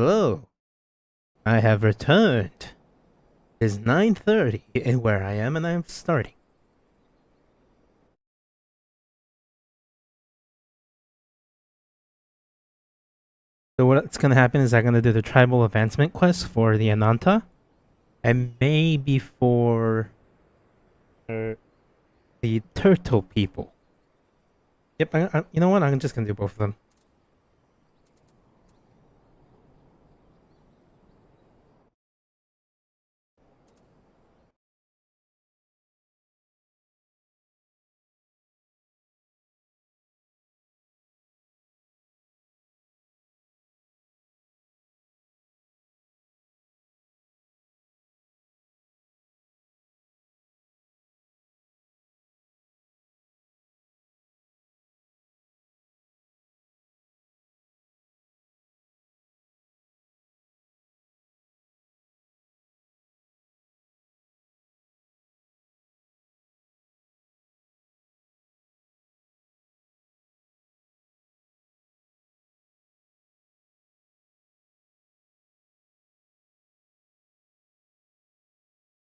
Hello, I have returned. It is 9:30 in where I am and I am starting. So what's gonna happen is I'm gonna do the tribal advancement quest for the Ananta and maybe for uh, the turtle people. Yep, you know what? I'm just gonna do both of them.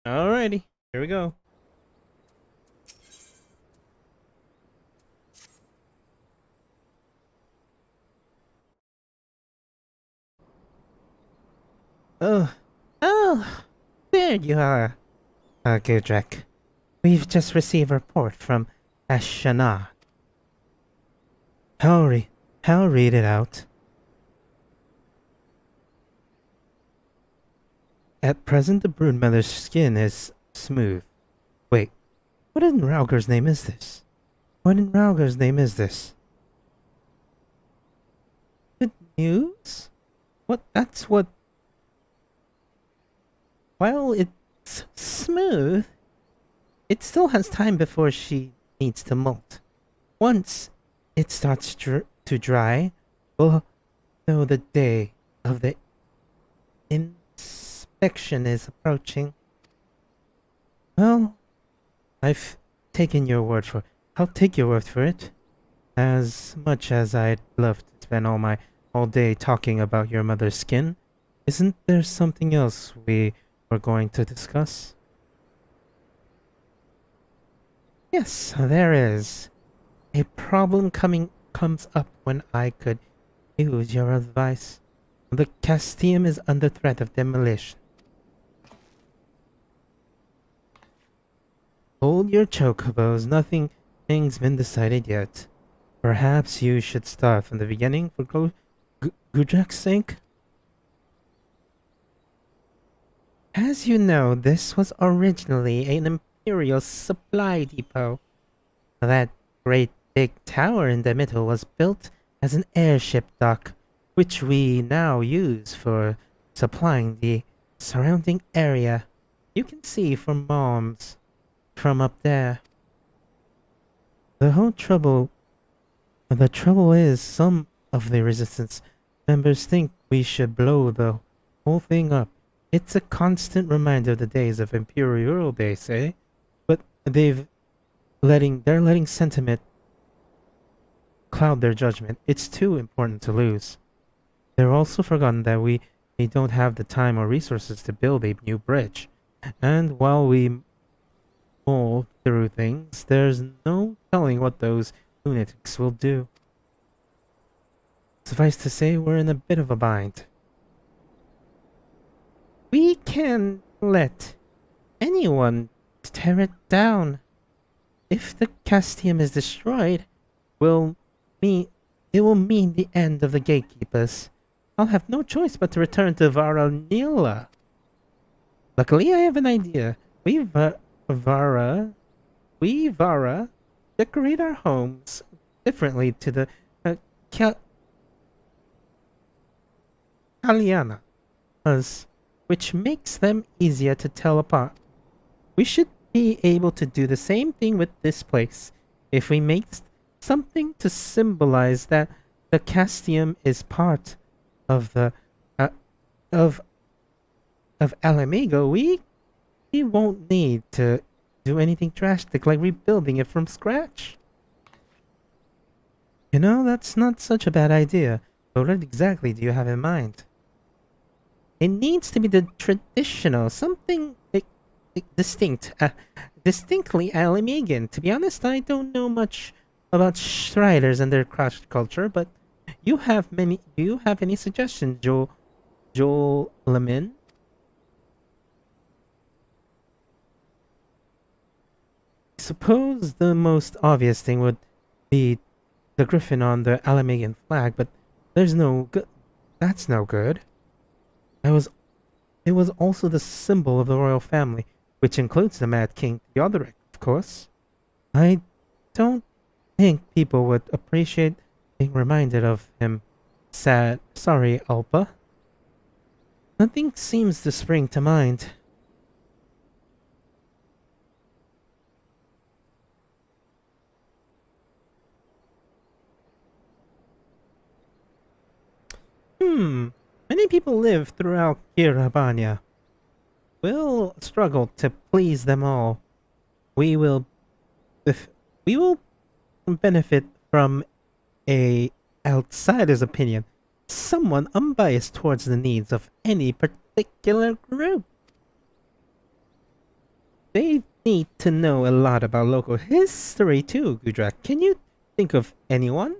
Alrighty, here we go. Oh, oh, there you are, Gudrek. We've just received a report from Ashana. Hurry, I'll read it out. At present, the broodmother's skin is smooth. Wait, what in Rauger's name is this? What in Rauger's name is this? Good news? What? That's what. While it's smooth, it still has time before she needs to molt. Once it starts to dry, we'll know the day of the inspection is approaching. Well, I've taken your word for. I'll take your word for it. As much as I'd love to spend all day talking about your mother's skin, isn't there something else we were going to discuss? Yes, there is. A problem comes up when I could use your advice. The Castium is under threat of demolition. Hold your chocobos, nothing's been decided yet. Perhaps you should start from the beginning for Gudrak's sake? As you know, this was originally an Imperial supply depot. That great big tower in the middle was built as an airship dock, which we now use for supplying the surrounding area. You can see from bombs from up there. The trouble is some of the resistance members think we should blow the whole thing up. It's a constant reminder of the days of Imperial, they say, but they're letting sentiment cloud their judgment. It's too important to lose. They're also forgotten that we don't have the time or resources to build a new bridge. And while we mull through things, there's no telling what those lunatics will do. Suffice to say, we're in a bit of a bind. We can let anyone tear it down. If the Castium is destroyed, it will mean the end of the gatekeepers. I'll have no choice but to return to Varanila. Luckily, I have an idea. We Vara decorate our homes differently to the Kalianas, which makes them easier to tell apart. We should be able to do the same thing with this place. If we make something to symbolize that the Castium is part of the of Alamigo, we won't need to do anything drastic like rebuilding it from scratch. You know, that's not such a bad idea. But what exactly do you have in mind? It needs to be the traditional, something distinct, distinctly Alamigan. To be honest, I don't know much about Striders and their crash culture, but you have many. Do you have any suggestions, Joel Lamin? Suppose the most obvious thing would be the griffin on the Alamigan flag, but there's no good. That's no good. It was also the symbol of the royal family, which includes the Mad King Theodoric, of course. I don't think people would appreciate being reminded of him. Sorry, Alpa. Nothing seems to spring to mind. Many people live throughout Kirabania. We'll struggle to please them all. We will, if we will benefit from a outsider's opinion, someone unbiased towards the needs of any particular group. They need to know a lot about local history too, Gudrak. Can you think of anyone?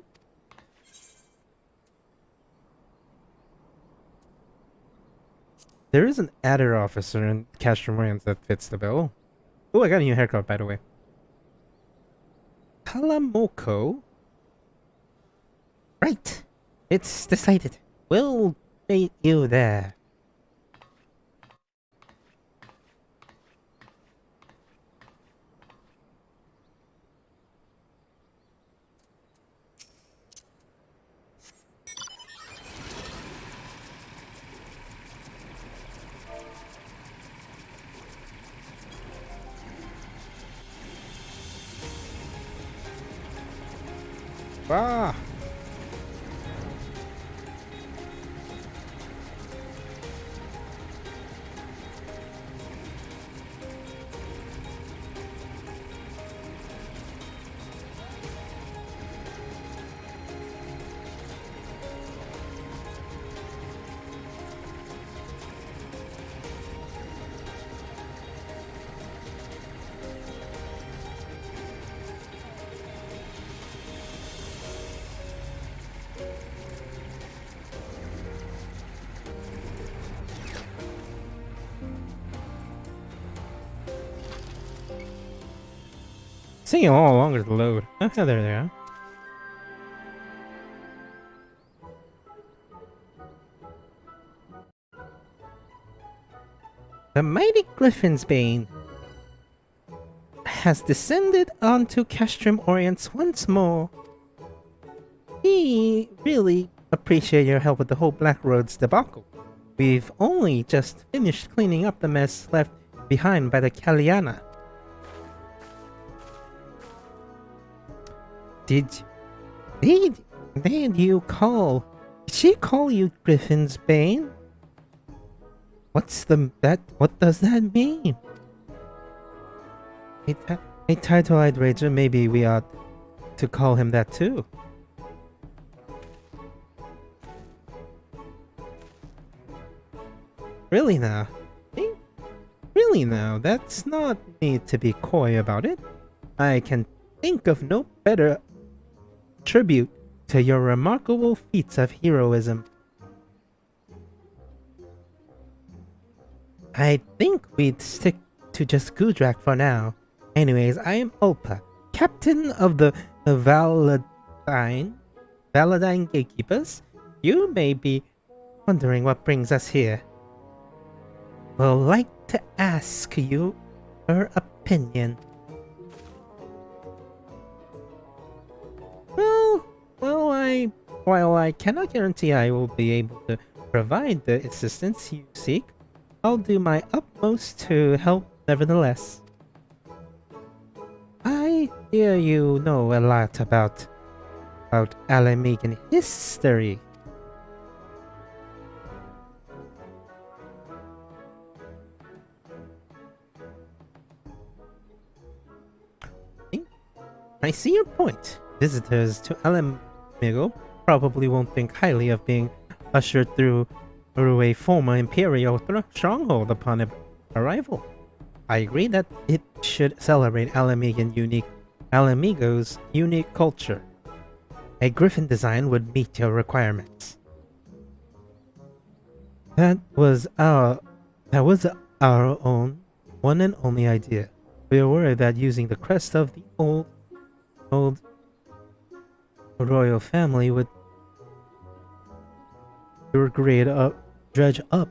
There is an adder officer in Castro Marines that fits the bill. Oh, I got a new haircut, by the way. Kalamoko? Right. It's decided. We'll meet you there. Ah! It's taking a lot longer to load. Oh, there they are. The mighty Griffin's Bane has descended onto Castrum Orients once more. We really appreciate your help with the whole Black Roads debacle. We've only just finished cleaning up the mess left behind by the Kaliana. Did you call? Did she call you Griffin's Bane? What does that mean? A title-eyed rager, maybe we ought to call him that too. Really now? Really now? That's not need to be coy about it. I can think of no better tribute to your remarkable feats of heroism. I think we'd stick to just Gudrak for now. Anyways, I am Ulpa, captain of the Valadine Gatekeepers. You may be wondering what brings us here. We'll like to ask you your opinion. While I cannot guarantee I will be able to provide the assistance you seek, I'll do my utmost to help nevertheless. I hear you know a lot about Alamigan history. I see your point. Visitors to Alamigo probably won't think highly of being ushered through through a former Imperial stronghold upon arrival. I agree that it should celebrate Alamigo's unique culture. A griffin design would meet your requirements. That was our own one and only idea. We were worried that using the crest of the old royal family would dredge up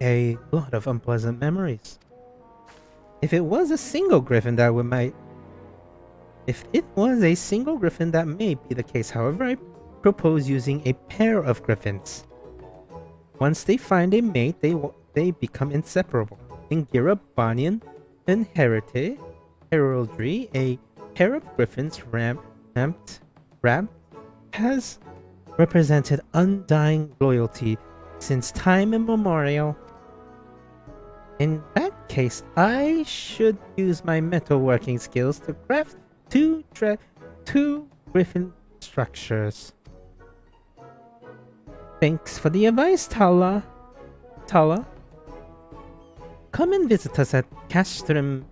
a lot of unpleasant memories. If it was a single griffin that may be the case. However, I propose using a pair of griffins. Once they find a mate, they become inseparable. In Gira Banyan and heraldry, a pair of griffins ramped has represented undying loyalty since time immemorial. In that case, I should use my metalworking skills to craft two griffin structures. Thanks for the advice, Tala. Come and visit us at Castium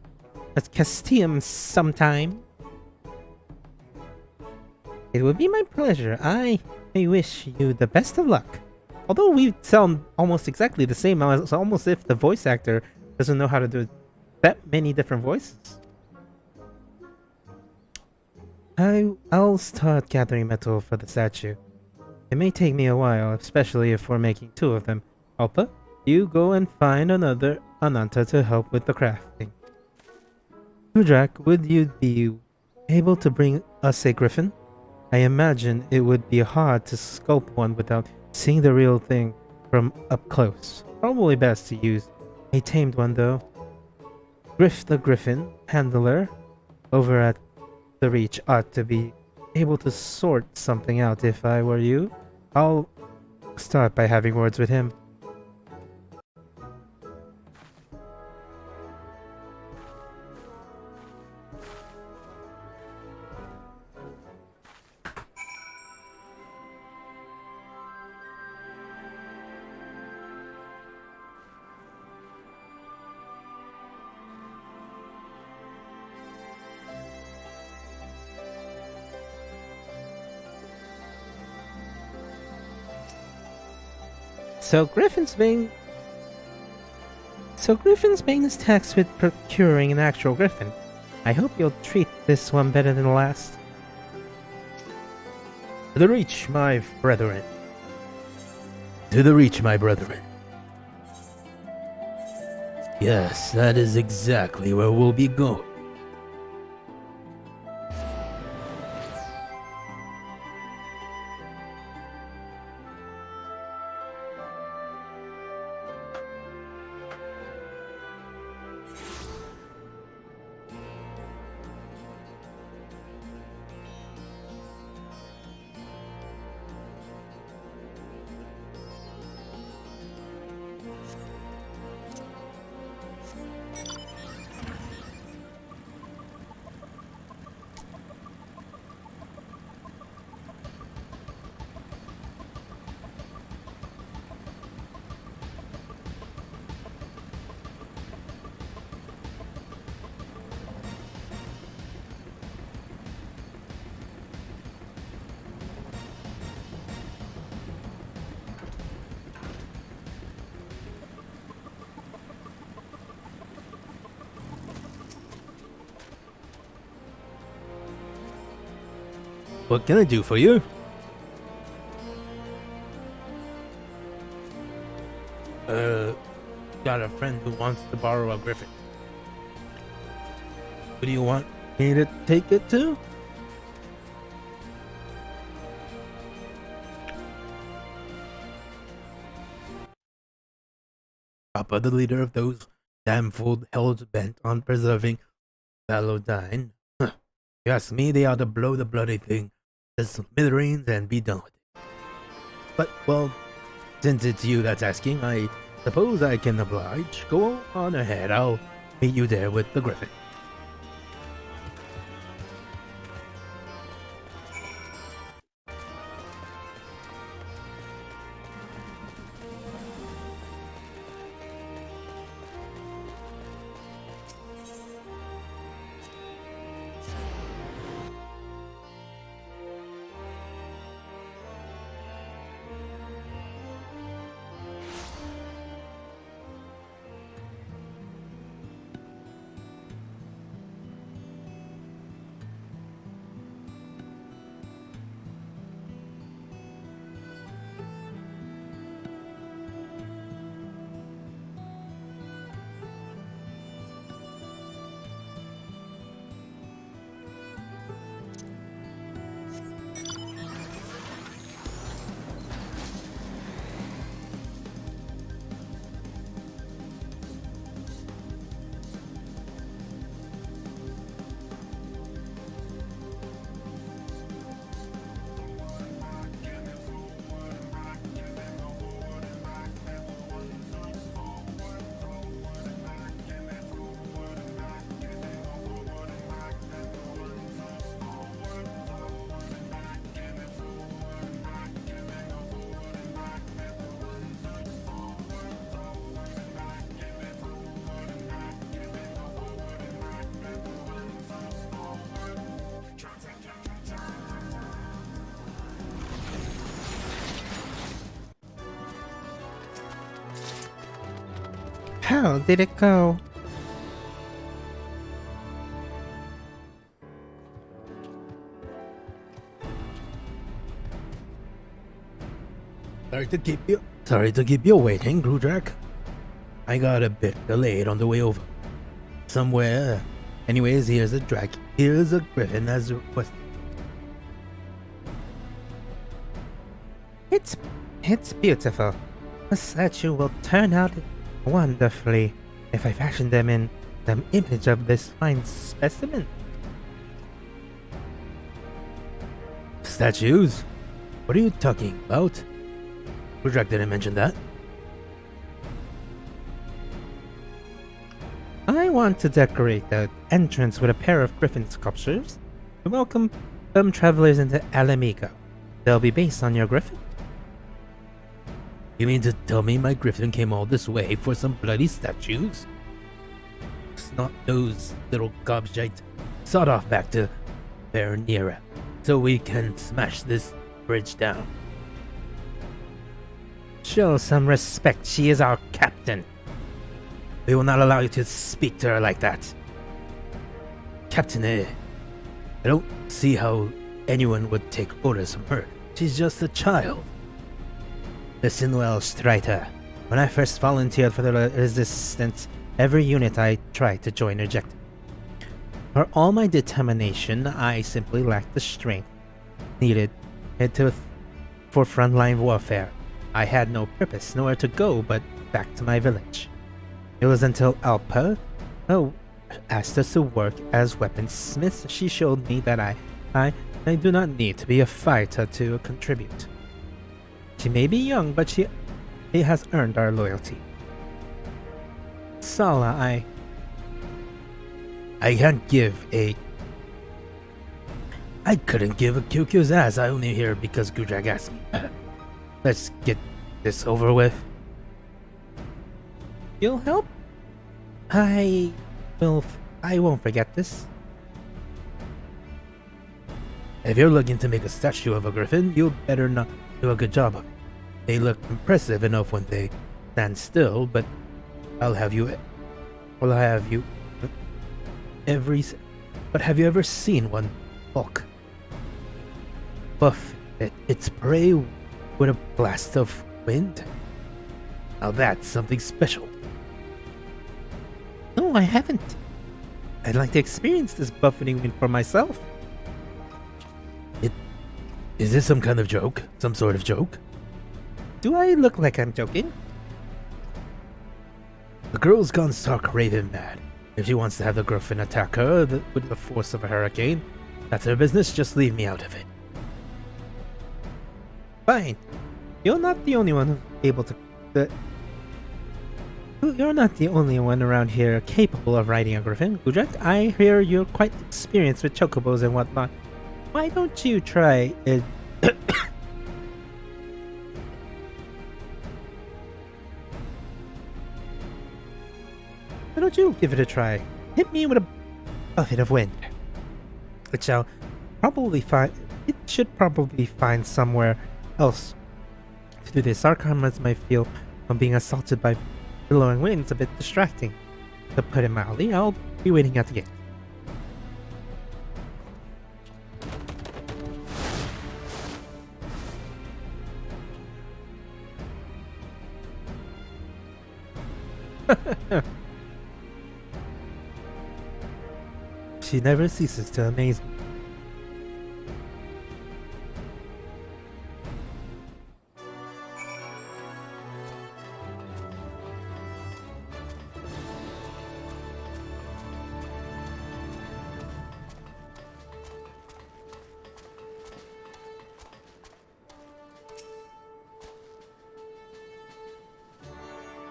sometime. It would be my pleasure. I wish you the best of luck. Although we sound almost exactly the same, it's almost if the voice actor doesn't know how to do that many different voices. I'll start gathering metal for the statue. It may take me a while, especially if we're making two of them. Alpa, you go and find another Ananta to help with the crafting. Kudrak, would you be able to bring us a griffin? I imagine it would be hard to sculpt one without seeing the real thing from up close. Probably best to use a tamed one though. Griff the Griffin handler over at the Reach ought to be able to sort something out. If I were you, I'll start by having words with him. So Griffin's Bane is taxed with procuring an actual griffin. I hope you'll treat this one better than the last. To the Reach, my brethren. To the Reach, my brethren. Yes, that is exactly where we'll be going. What can I do for you? Got a friend who wants to borrow a griffin. Who do you want me to take it to? Papa, the leader of those damnfold hells bent on preserving Valodine. Huh. You ask me, they ought to blow the bloody thing to smithereens and be done with it. But, well, since it's you that's asking, I suppose I can oblige. Go on ahead, I'll meet you there with the griffin. How did it go? Sorry to keep you waiting, Grudrak. I got a bit delayed on the way over. Somewhere. Anyways, here's a griffin as requested. It's beautiful. The statue will turn out wonderfully if I fashion them in the image of this fine specimen. Statues? What are you talking about? Grudrak didn't mention that. I want to decorate the entrance with a pair of griffin sculptures to welcome some travelers into Alamigo. They'll be based on your griffin. You mean to tell me my griffin came all this way for some bloody statues? Snot those little gobshite. Sawed off back to Baronera so we can smash this bridge down. Show some respect, she is our captain. We will not allow you to speak to her like that. Captain, I don't see how anyone would take orders from her. She's just a child. Listen well, Strider. When I first volunteered for the resistance, every unit I tried to join rejected. For all my determination, I simply lacked the strength needed for frontline warfare. I had no purpose, nowhere to go but back to my village. It was until Alpa asked us to work as weaponsmiths. She showed me that I do not need to be a fighter to contribute. She may be young, but she has earned our loyalty. Sala, I couldn't give a QQ's ass. I only here because Grudrak asked me. Let's get this over with. You'll help? I won't forget this. If you're looking to make a statue of a griffin, you better not do a good job of it. They look impressive enough when they stand still, but have you ever seen one bulk? Buff its prey with a blast of wind? Now that's something special. No, I haven't. I'd like to experience this buffeting wind for myself. Is this some kind of joke? Some sort of joke? Do I look like I'm joking? The girl's gone stark raving mad. If she wants to have the griffin attack her with the force of a hurricane, that's her business, just leave me out of it. Fine. You're not the only one able to... You're not the only one around here capable of riding a griffin, Grudrak. I hear you're quite experienced with chocobos and whatnot. Why don't you try it? Why don't you give it a try? Hit me with a buffet of wind. It should probably find somewhere else to do this. Our comrades might feel from being assaulted by billowing winds a bit distracting. To put it mildly, I'll be waiting at the gate. She never ceases to amaze me.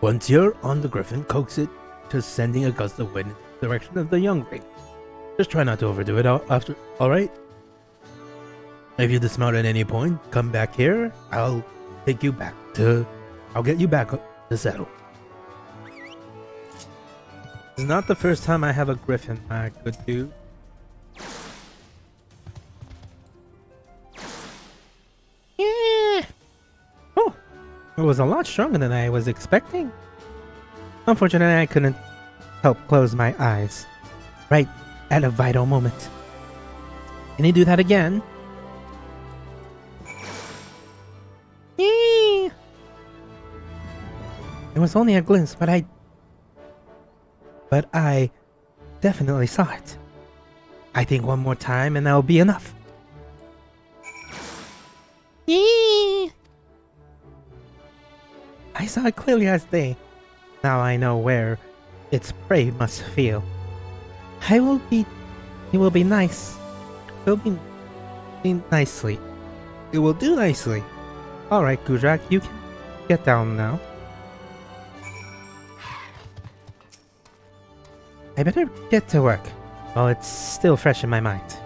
Once you're on the griffin, coax it to sending a gust of wind in the direction of the youngling. Just try not to overdo it after, alright? If you dismount at any point, come back here, I'll get you back to the saddle. It's not the first time I have a griffin, my good dude. Yeah! Oh! It was a lot stronger than I was expecting. Unfortunately, I couldn't help close my eyes. Right at a vital moment. Can you do that again? Yee! It was only a glimpse, but I definitely saw it. I think one more time and that'll be enough. Yee! I saw it clearly as day. Now I know where its prey must feel. It will be nice. It will be nicely. It will do nicely. Alright, Gudrak, you can get down now. I better get to work while it's still fresh in my mind.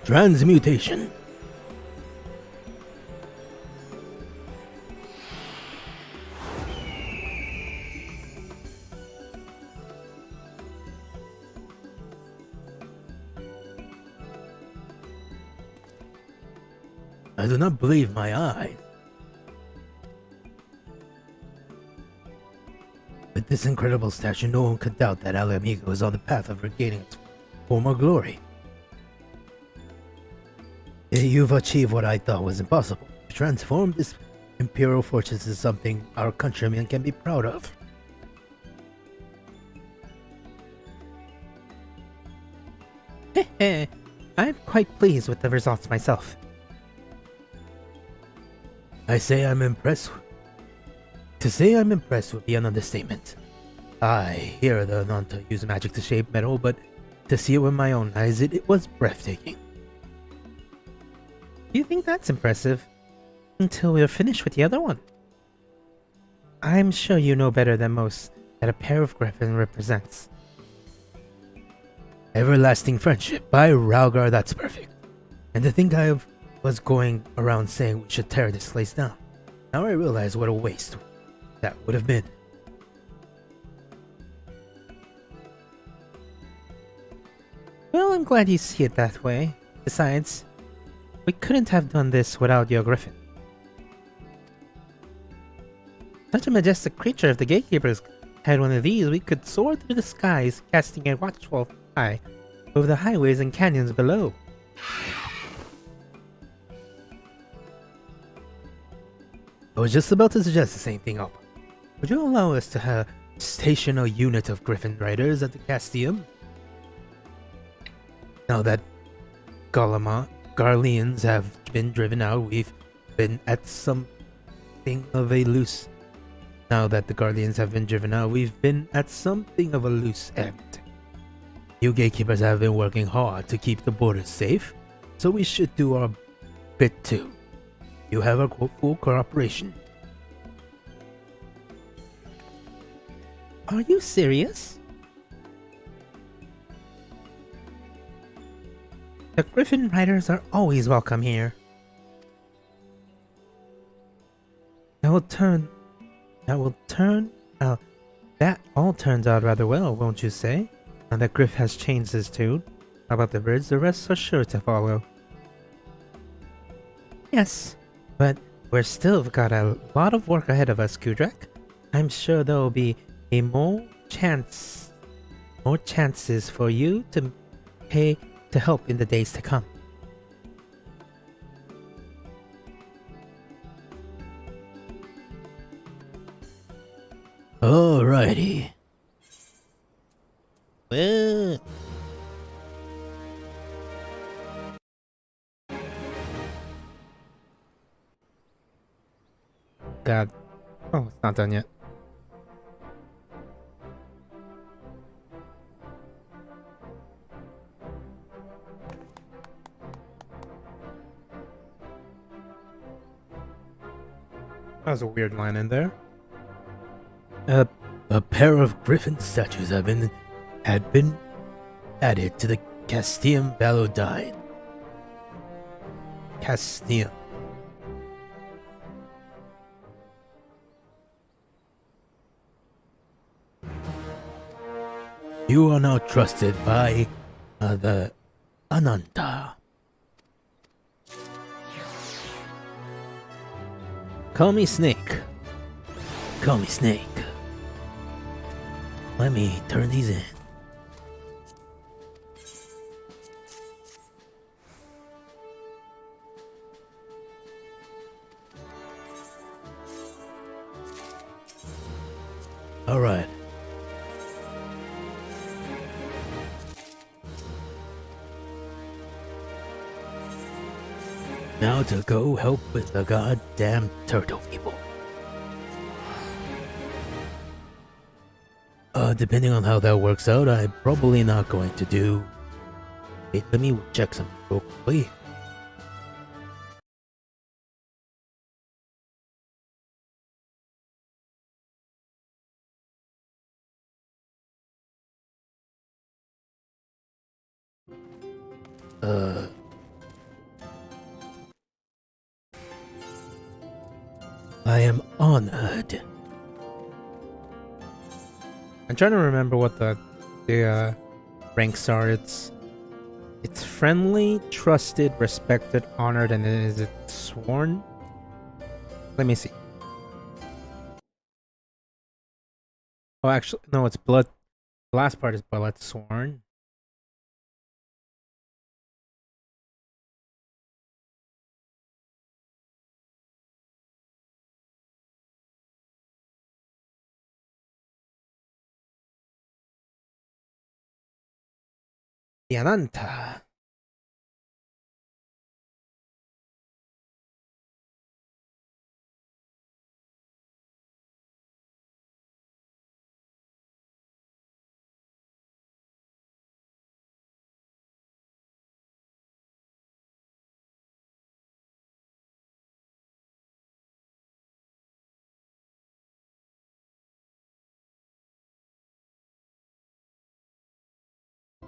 Transmutation. I do not believe my eyes. With this incredible statue, no one could doubt that El Amigo is on the path of regaining its former glory. You've achieved what I thought was impossible. To transform this imperial fortress into something our countrymen can be proud of. I'm quite pleased with the results myself. I say I'm impressed. To say I'm impressed would be an understatement. I hear the Nanta use magic to shape metal, but to see it with my own eyes, it was breathtaking. You think that's impressive? Until we're finished with the other one. I'm sure you know better than most that a pair of griffin represents. Everlasting friendship. By Raugar, that's perfect. And to think I was going around saying we should tear this place down. Now I realize what a waste that would have been. Well, I'm glad you see it that way. Besides, we couldn't have done this without your griffin. Such a majestic creature. If the gatekeepers had one of these, we could soar through the skies, casting a watchful eye over the highways and canyons below. I was just about to suggest the same thing up. Would you allow us to station a unit of Griffin Riders at the Castium? Now that Garleans have been driven out, we've been at something of a loose... Now that the Guardians have been driven out, we've been at something of a loose end. You gatekeepers have been working hard to keep the borders safe, so we should do our bit too. You have our full cooperation. Are you serious? The Griffin Riders are always welcome here. That all turns out rather well, won't you say? Now that Griff has changed his tune. How about the birds? The rest are sure to follow. Yes, but we're still got a lot of work ahead of us, Kudrak. I'm sure there will be more chances for you to pay to help in the days to come. Alrighty. Well. God. Oh, it's not done yet. That was a weird line in there. A pair of griffin statues had been added to the Castium Valodine. Castium. You are now trusted by the Ananta. Call me Snake. Call me Snake. Let me turn these in. All right. Now to go help with the goddamn turtle people. Depending on how that works out, I'm probably not going to do... Wait, let me check something real quickly. I am honored. I'm trying to remember what the ranks are. It's friendly, trusted, respected, honored, and then is it sworn? Let me see. Oh, actually, no, it's blood. The last part is blood sworn. Yananta.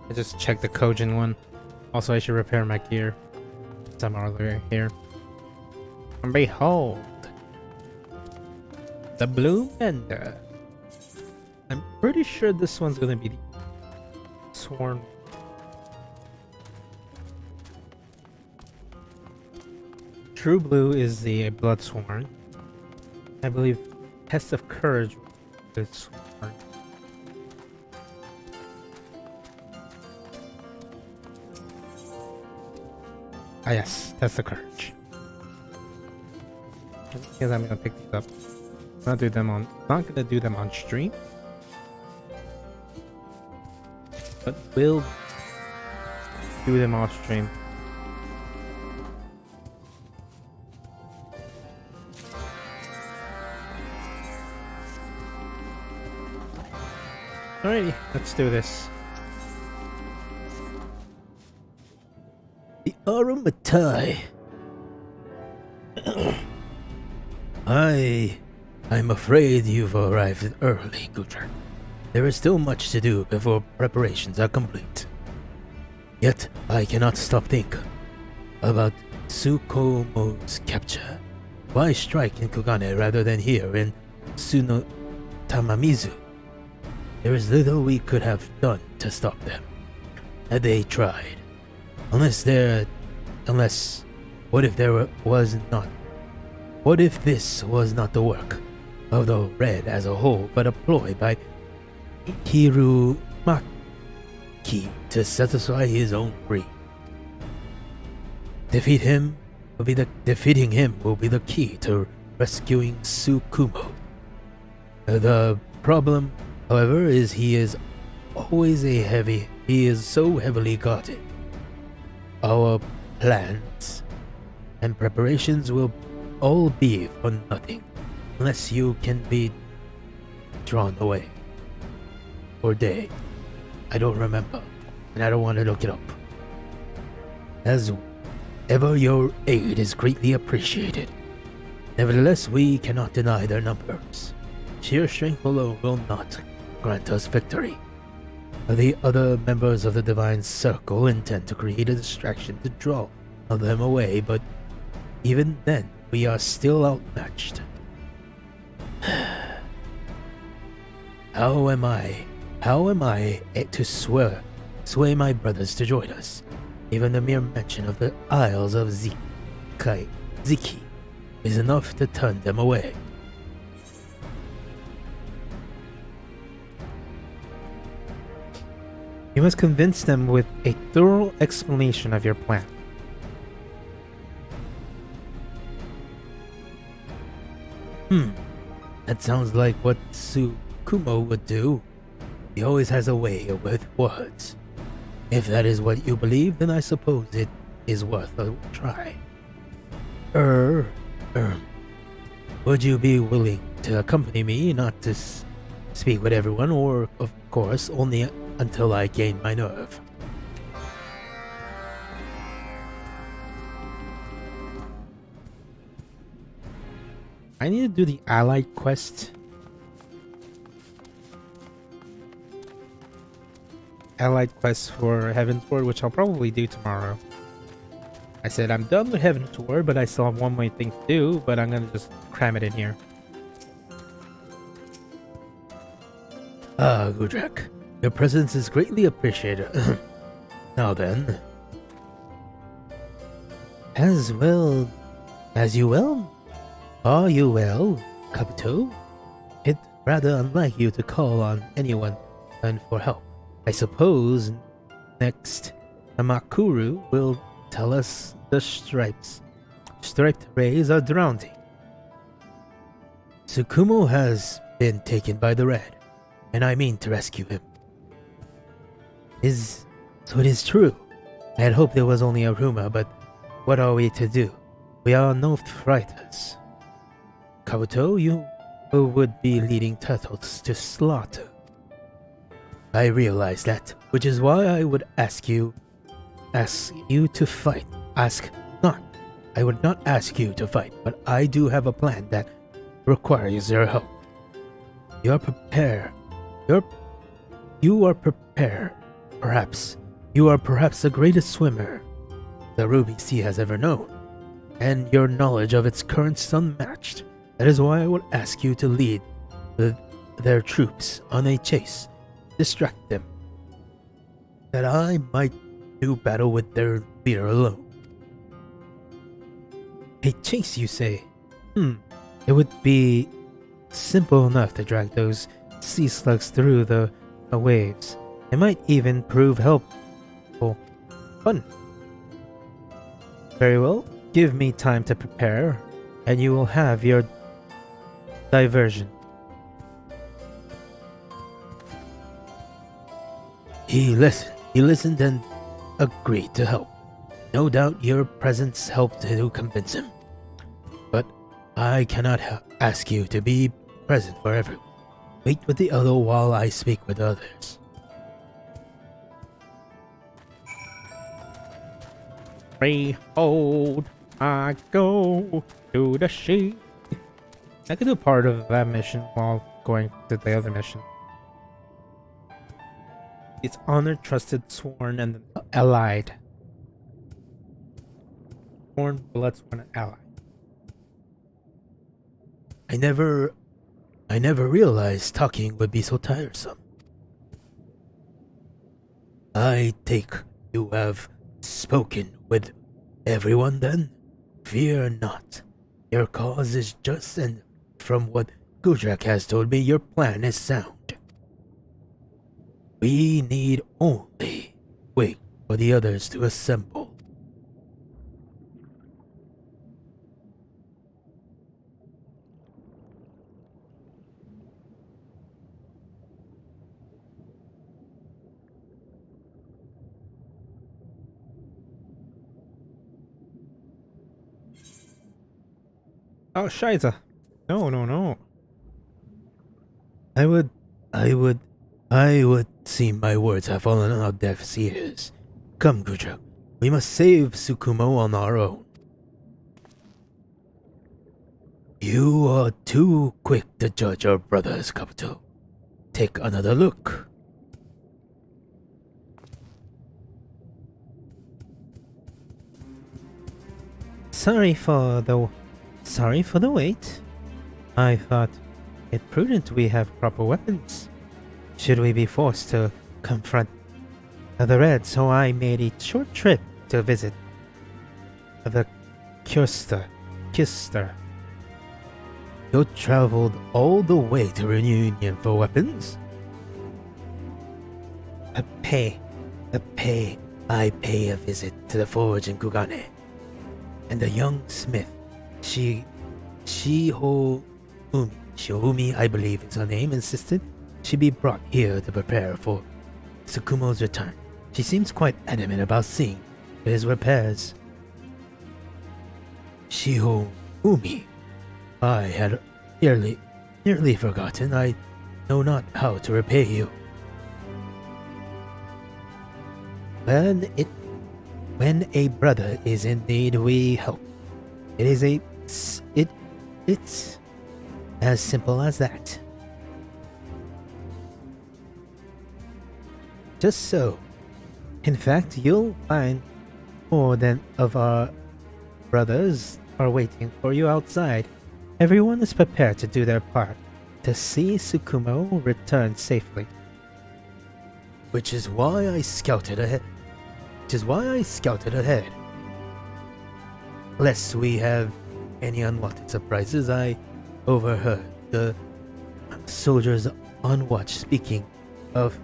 I just checked the Kojin one. Also, I should repair my gear. Some earlier here. And behold, the Blue Mender. I'm pretty sure this one's gonna be the sworn. True Blue is the blood sworn. I believe Test of Courage is sworn. Ah yes, that's the courage. Because I'm gonna pick these up. Not gonna do them on stream. But will do them off stream. Alrighty, let's do this. The Arumatai. I'm afraid you've arrived early, Gujar. There is still much to do before preparations are complete. Yet, I cannot stop thinking about Tsukumo's capture. Why strike in Kugane rather than here in Tsuno Tamamizu? There is little we could have done to stop them, had they tried. Unless, what if this was not the work of the Red as a whole, but a ploy by Hirumaki to satisfy his own greed? Defeating him will be the key to rescuing Tsukumo. The problem, however, is he is so heavily guarded. Our plans and preparations will all be for nothing unless you can be drawn away. Or day. I don't remember, and I don't want to look it up. As ever, your aid is greatly appreciated. Nevertheless, we cannot deny their numbers. sheer strength alone will not grant us victory. The other members of the Divine Circle intend to create a distraction to draw them away, but even then, we are still outmatched. How am I to sway my brothers to join us? Even the mere mention of the Isles of Ziki is enough to turn them away. You must convince them with a thorough explanation of your plan. That sounds like what Sukumo would do. He always has a way with words. If that is what you believe, then I suppose it is worth a try. Would you be willing to accompany me, not to speak with everyone, or, of course, only until I gain my nerve? I need to do the allied quest. Allied quest for Heavensward, which I'll probably do tomorrow. I said I'm done with Heavensward, but I still have one more thing to do, but I'm gonna just cram it in here. Ah, Gudrak, your presence is greatly appreciated. Now then. As well as you will? Are you well, Kabuto? It's rather unlike you to call on anyone and for help. I suppose next Amakuru will tell us the striped rays are drowning. Tsukumo has been taken by the red, and I mean to rescue him. So it is true. I had hoped it was only a rumor, but what are we to do? We are no fighters. Kabuto, you would be leading turtles to slaughter. I realize that, which is why I would ask you to fight. I would not ask you to fight, but I do have a plan that requires your help. You are prepared. Perhaps you are the greatest swimmer the Ruby Sea has ever known, and your knowledge of its currents is unmatched. That is why I would ask you to lead their troops on a chase, distract them, that I might do battle with their leader alone. A chase, you say? It would be simple enough to drag those sea slugs through the waves. It might even prove helpful. Fun. Very well. Give me time to prepare, and you will have your diversion. He listened and agreed to help. No doubt your presence helped to convince him. But I cannot ask you to be present for everyone. Wait with the other while I speak with others. Behold, I go to the sea. I could do part of that mission while going to the other mission. It's honored, trusted, sworn, and allied. Sworn, blood, sworn, and allied. I never realized talking would be so tiresome. I take you have spoken with everyone then? Fear not. Your cause is just, and from what Gudrak has told me, your plan is sound. We need only wait for the others to assemble. Oh, Scheiße. No. I would seem my words have fallen on deaf ears. Come, Gudrak. We must save Tsukumo on our own. You are too quick to judge our brothers, Kabuto. Take another look. Sorry for the wait. I thought it prudent we have proper weapons. Should we be forced to confront the Red, so I made a short trip to visit the Kister. You traveled all the way to Reunion for weapons? I pay I pay a visit to the forge in Kugane. And the young smith, Shihumi, I believe is her name, insisted she be brought here to prepare for Tsukumo's return. She seems quite adamant about seeing his repairs. Shihumi, I had nearly forgotten. I know not how to repay you. When a brother is in need, we help. It's as simple as that. just so. In fact, you'll find more than of our brothers are waiting for you outside. Everyone is prepared to do their part to see Tsukumo return safely. Which is why I scouted ahead. Lest we have any unwanted surprises, I overheard the soldiers on watch speaking of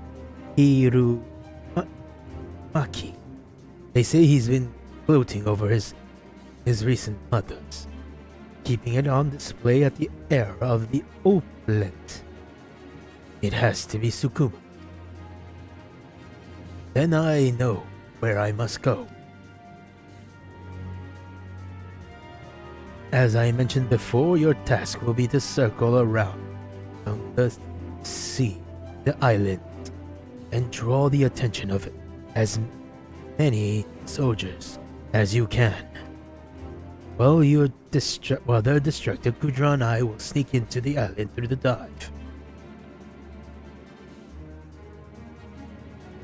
Hirumaki. They say he's been gloating over his recent methods, keeping it on display at the era of the opulent. It has to be Tsukumo. Then I know where I must go. As I mentioned before, your task will be to circle around the sea, the island, and draw the attention of as many soldiers as you can. While they're distracted, Kudra and I will sneak into the island through the dive.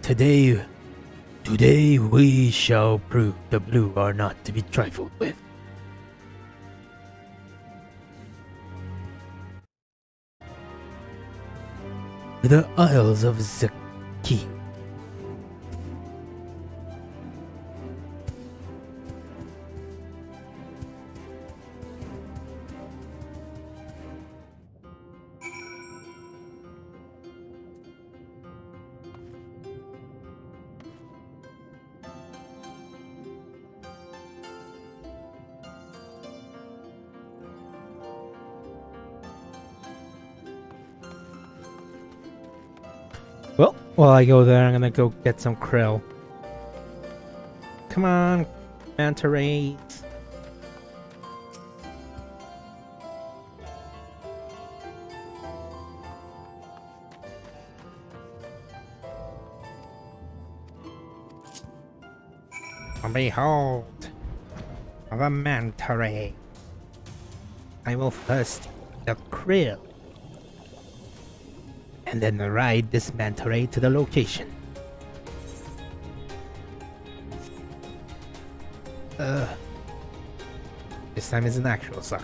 Today we shall prove the blue are not to be trifled with. The Isles of Zaki. Well, while I go there, I'm gonna go get some krill. Come on, manta rays. Behold, the manta ray. I will first eat the krill, and then ride this manta ray to the location. This time is an actual suck.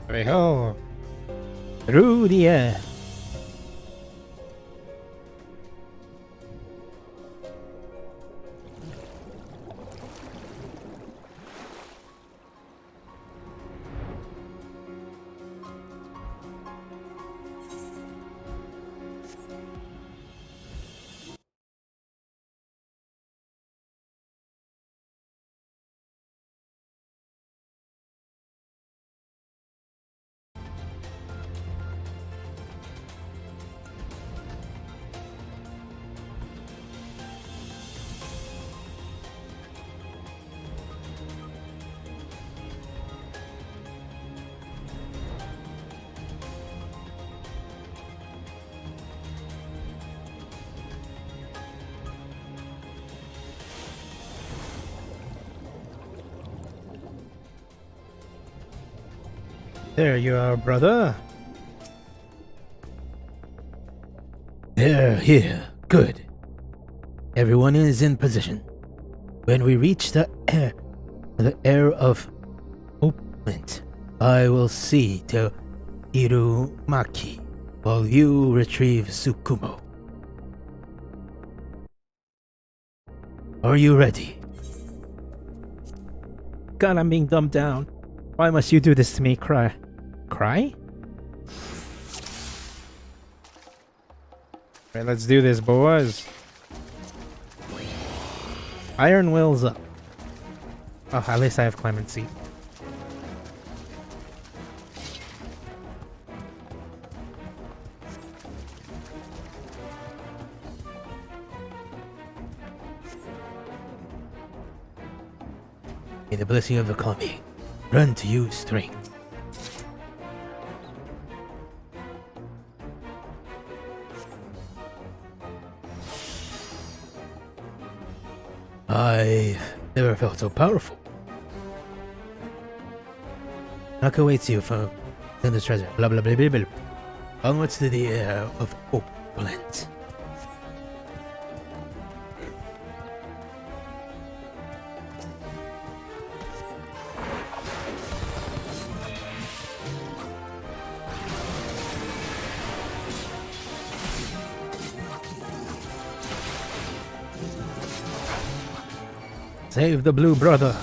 Behold, through the air. There you are, brother. They're here. Good. Everyone is in position. When we reach the air of movement, I will see to Irumaki while you retrieve Tsukumo. Are you ready? God, I'm being dumbed down. Why must you do this to me? Cry. Cry? Alright, let's do this, boys. Iron Will's up. Oh, at least I have clemency. May the blessing of the Kami run to you strength. I've never felt so powerful. Knock awaits you from the treasure. Blah blah blah blah blah. Onwards to the air of opulence. Save the blue brother.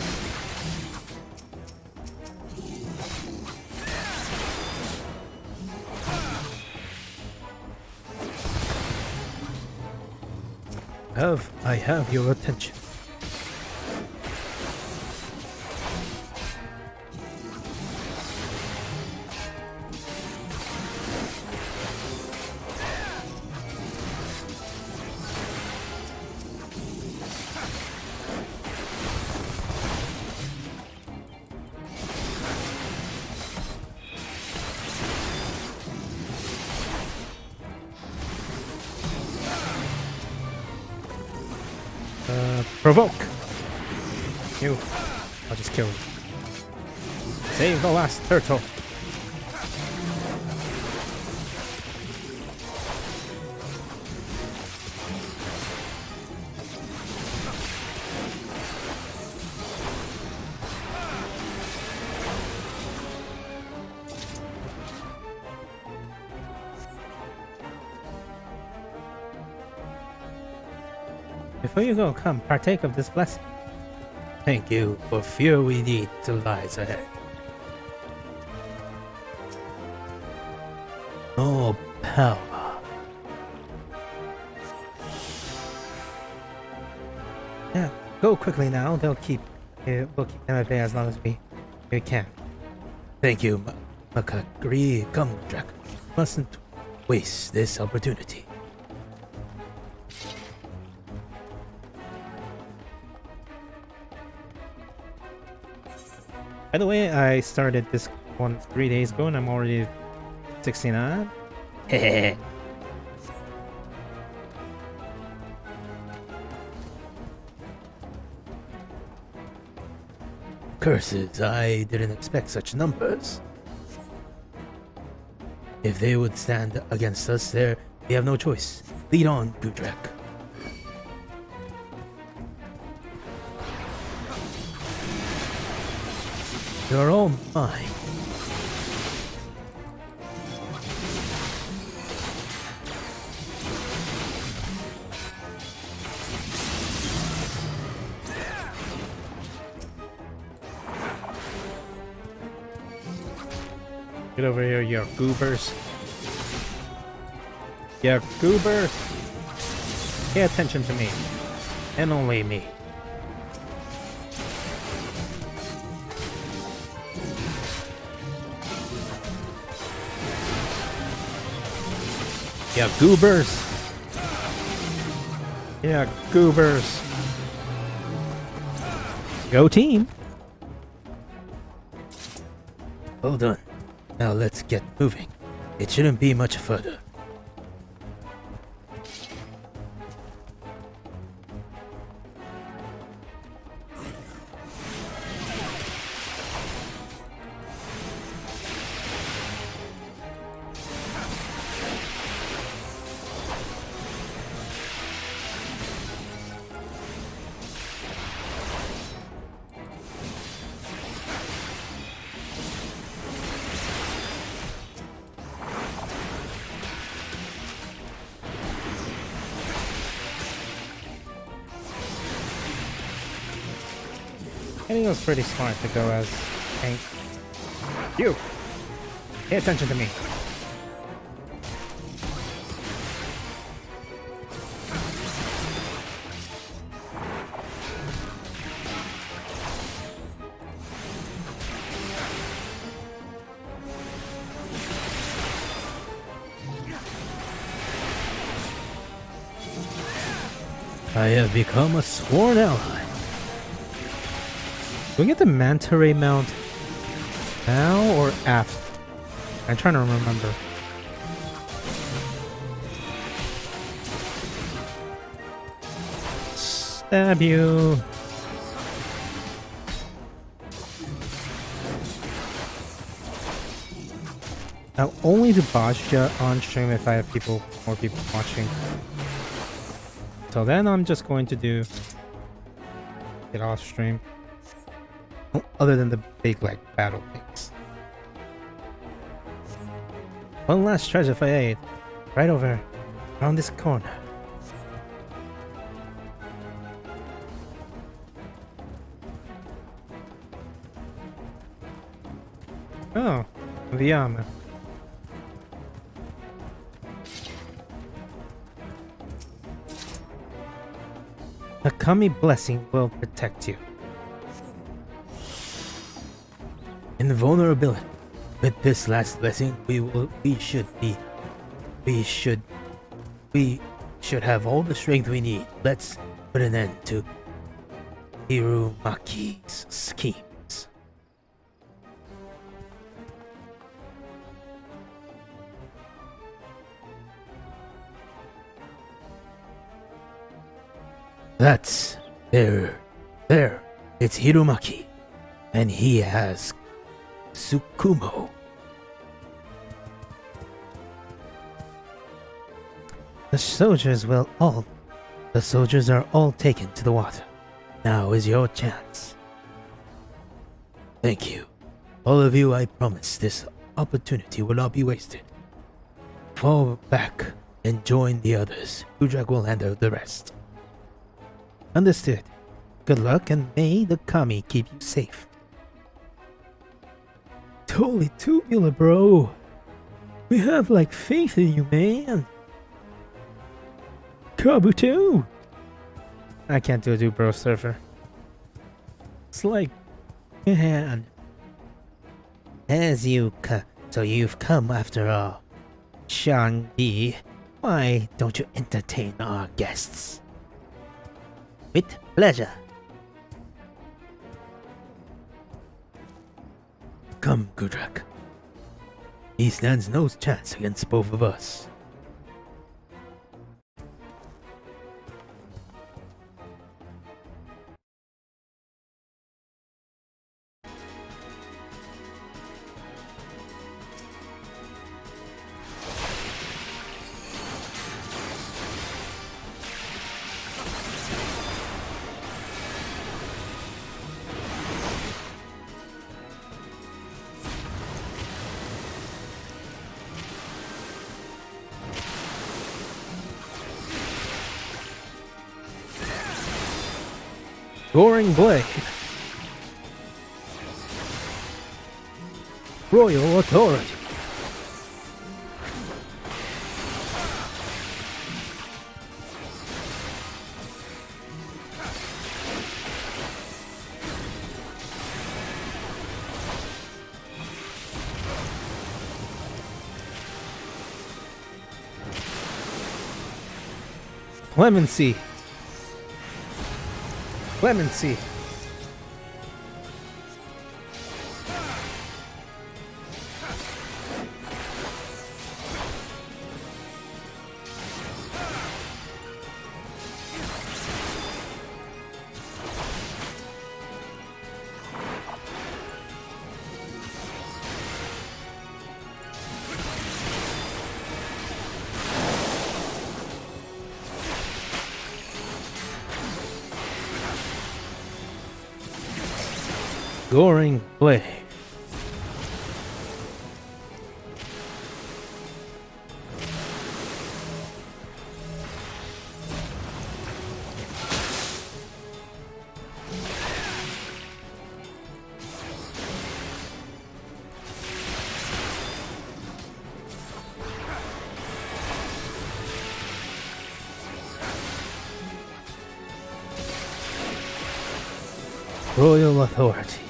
I have your attention. Provoke! You. I'll just kill you. Save the last turtle. Before you go, come, partake of this blessing. Thank you, for fear we need to lies ahead. Oh, power. Yeah, go quickly now. We'll keep them at bay as long as we can. Thank you, Makagri. Come, Jack. Mustn't waste this opportunity. By the way, I started this one 3 days ago and I'm already 69. Hehe. Curses, I didn't expect such numbers. If they would stand against us there, we have no choice. Lead on, Gudrak. You're all mine. Get over here, you goobers. You goobers. Pay attention to me. And only me. Yeah, goobers. Yeah, goobers. Go team. Well done. Now let's get moving. It shouldn't be much further. I think it was pretty smart to go as tank. You! Pay attention to me. I have become a sworn ally. Do we get the manta ray mount now or after? I'm trying to remember. Stab you. I'll only do Bajja on stream if I have more people watching. So then I'm just going to do it off stream. Other than the big like battle things. One last treasure for aid. Right over around this corner. Oh, the armor. A Kami blessing will protect you. Invulnerability. With this last blessing, we should have all the strength we need. Let's put an end to Hirumaki's schemes. That's there. It's Hirumaki, and he has Tsukumo. The soldiers are all taken to the water. Now is your chance. Thank you. All of you, I promise this opportunity will not be wasted. Fall back and join the others. Kudrak will handle the rest. Understood. Good luck and may the Kami keep you safe. Totally tubular, bro. We have like faith in you, man. Kabuto. I can't do bro surfer. It's like, man. So you've come after all. Shang-Di, why don't you entertain our guests? With pleasure. Come, Kudrak. He stands no chance against both of us. Roaring Blade. Royal Authority. Clemency. Clemency. Goring Blade. royal authority.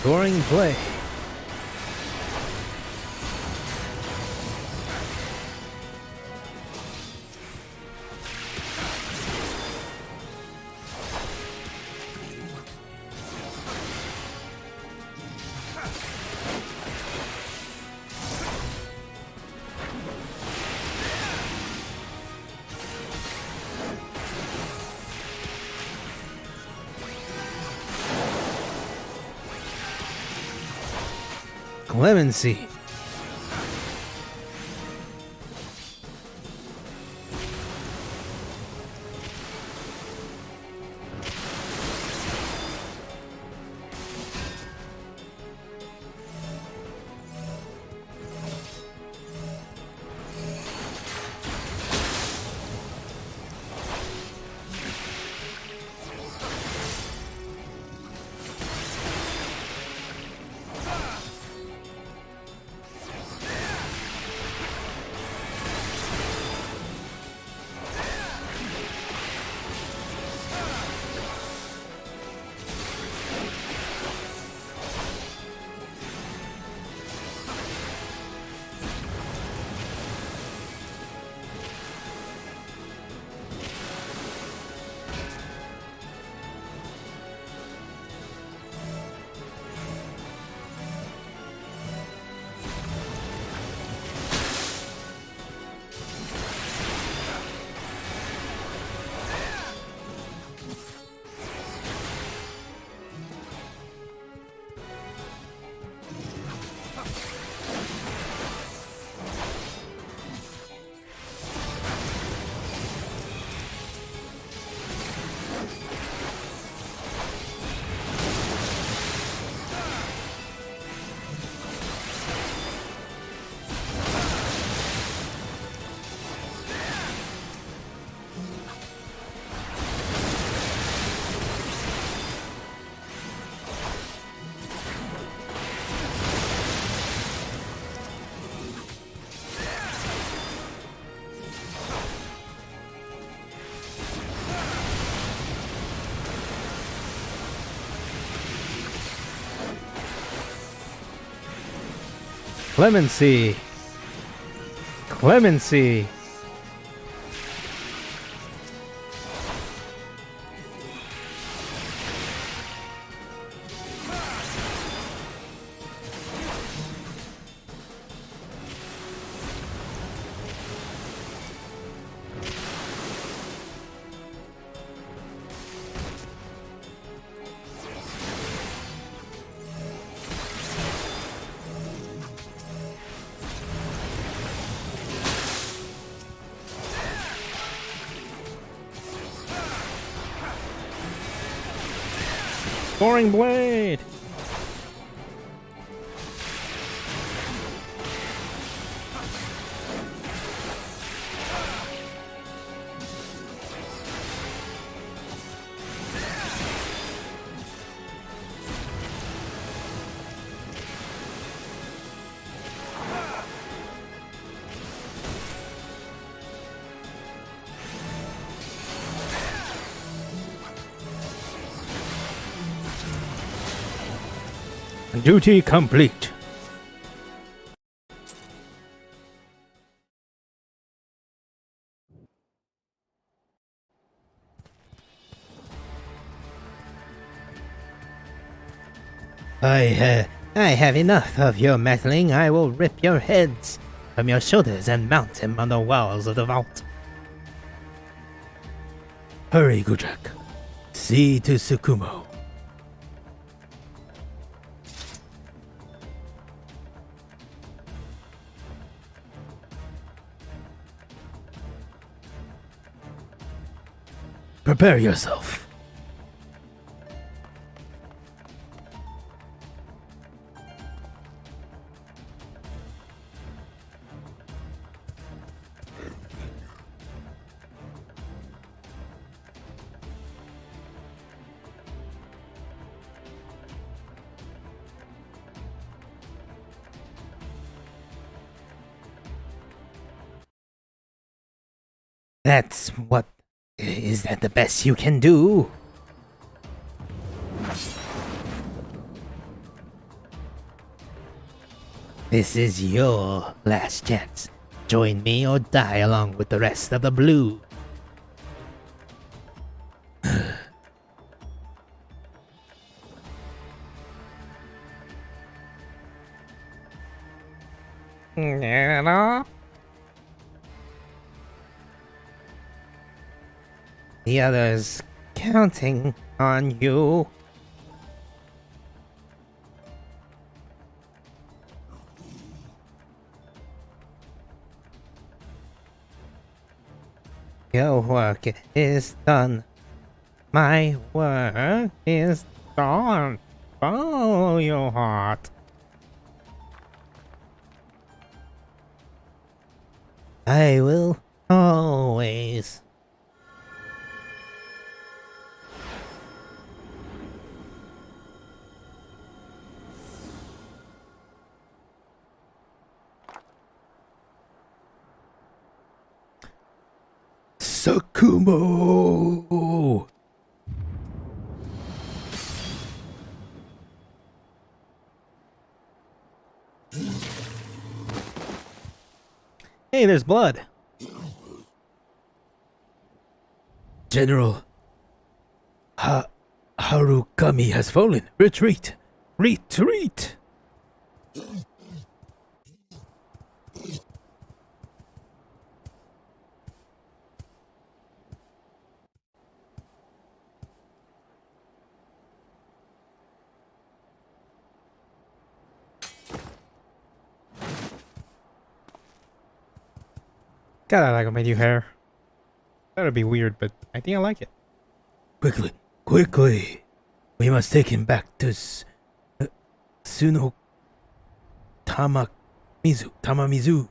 Soaring Blade. Clemency. Clemency. Clemency. Soaring Blade. Duty complete. I have enough of your meddling. I will rip your heads from your shoulders and mount him on the walls of the vault. Hurry, Gudrak. See to Tsukumo. Prepare yourself. That's what... Is that the best you can do? This is your last chance. Join me or die along with the rest of the blue. The others counting on you. Your work is done. My work is done. Follow your heart. I will always. Tsukumo! Hey, there's blood. General Harukami has fallen. Retreat! Retreat! God, I like my new hair. That'll be weird, but I think I like it. Quickly, quickly! We must take him back to Suno Tamamizu.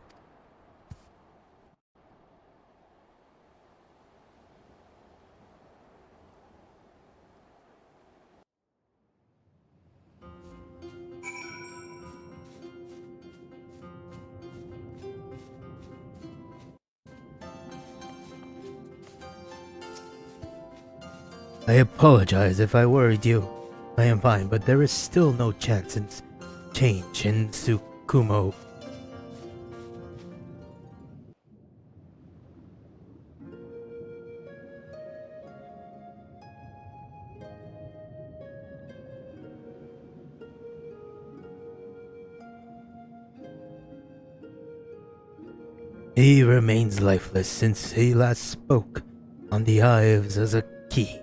I apologize if I worried you. I am fine, but there is still no chance in change in Tsukumo. He remains lifeless since he last spoke on the Eye of Zaki.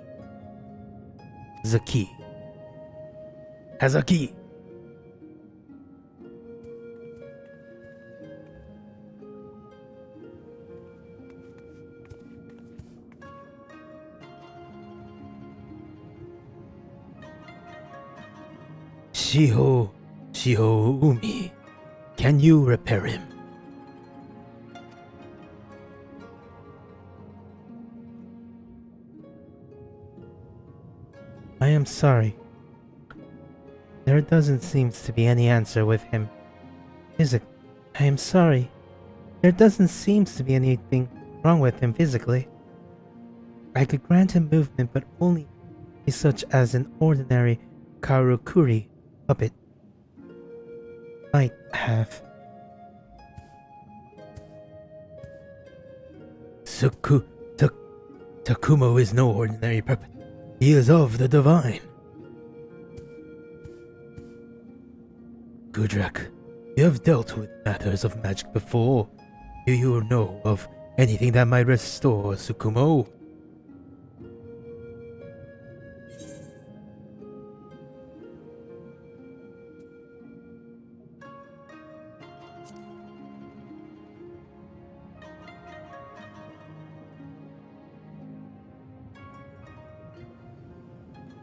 Hazaki. Shiho Umi. Can you repair him? I am sorry. There doesn't seem to be any answer with him. Physically. I am sorry. There doesn't seem to be anything wrong with him physically. I could grant him movement, but only such as an ordinary Karukuri puppet might have. Takumo is no ordinary puppet. He is of the divine. Gudrak, you have dealt with matters of magic before. Do you know of anything that might restore Tsukumo?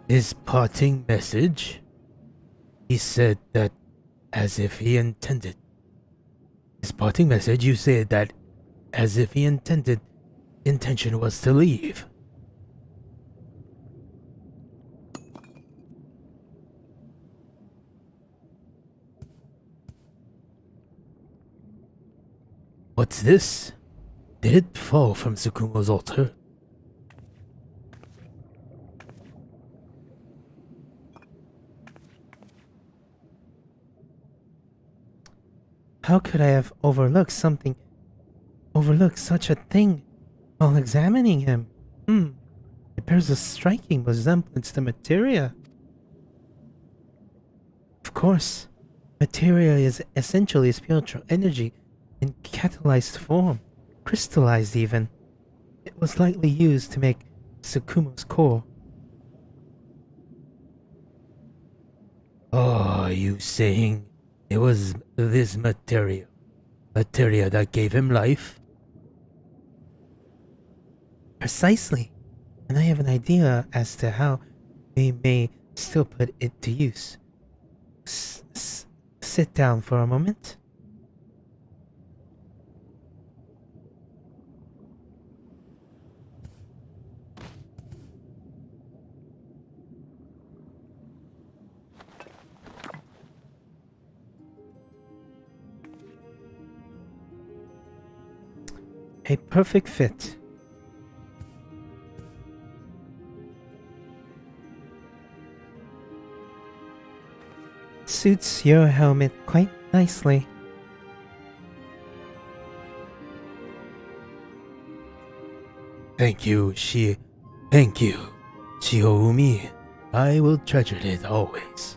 His parting message? He said that as if he intended. His parting message, you said that as if he intended. Intention was to leave. What's this? Did it fall from Tsukumo's altar? How could I have overlooked such a thing while examining him? It bears a striking resemblance to materia. Of course, materia is essentially spiritual energy in catalyzed form, crystallized even. It was likely used to make Tsukumo's core. Oh, are you saying it was this materia that gave him life? Precisely. And I have an idea as to how we may still put it to use. Sit down for a moment. A perfect fit. Suits your helmet quite nicely. Thank you, Shihoumi. I will treasure it always.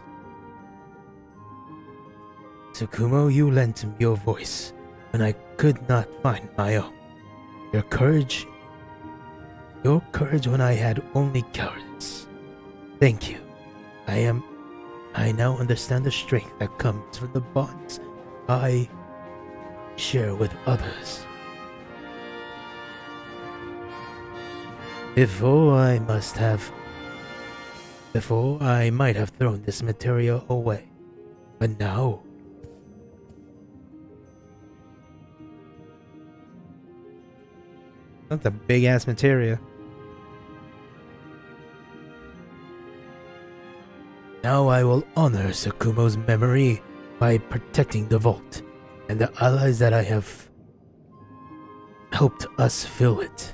Tsukumo, you lent me your voice when I could not find my own. Your courage when I had only cowardice. Thank you. I now understand the strength that comes from the bonds I share with others. Before I might have thrown this material away, but now That's a big ass materia. Now I will honor Tsukumo's memory by protecting the vault and the allies that I have helped us fill it.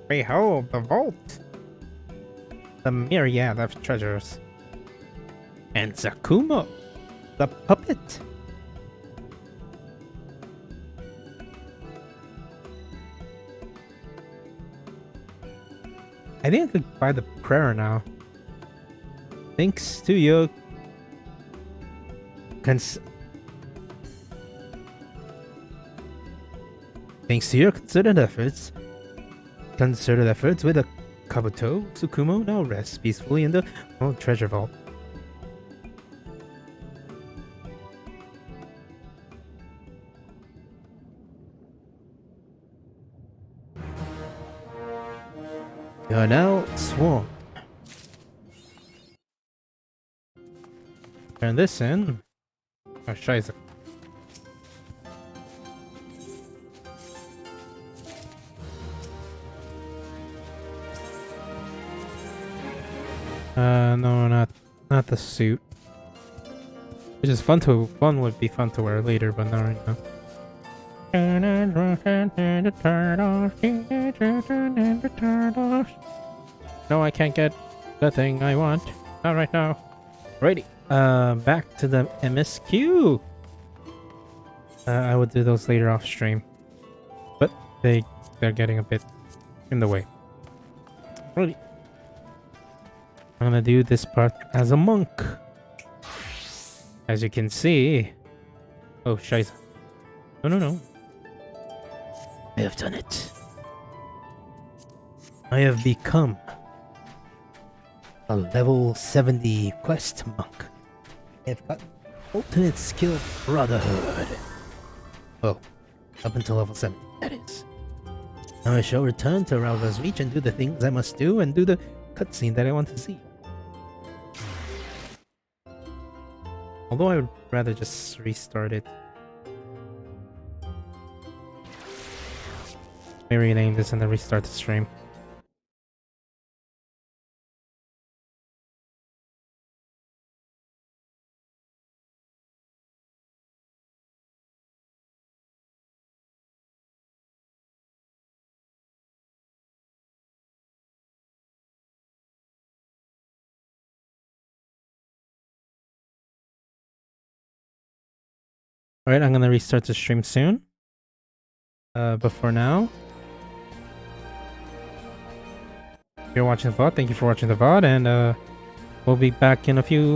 Behold the vault! The myriad of treasures. And Tsukumo, the puppet. I think I could buy the prayer now. Thanks to your concerted efforts with a Kabuto, Tsukumo now rests peacefully in the old treasure vault. You are now sworn. Turn this in. Oh, scheiße. No, not the suit. Which is fun would be fun to wear later, but not right now. No, I can't get the thing I want. Not right now. Righty. Back to the MSQ. I would do those later off stream, but they're getting a bit in the way. Righty. I'm gonna do this part as a monk. As you can see. Oh, scheiße. No. I have done it. I have become a level 70 quest monk. I've got ultimate skill brotherhood. Oh, up until level 70, that is. Now I shall return to Ralva's Reach and do the things I must do and do the cutscene that I want to see. Although I would rather just restart it. Let me rename this and then restart the stream. Alright, I'm gonna restart the stream soon. But for now, if you're watching the VOD, thank you for watching the VOD, and we'll be back in a few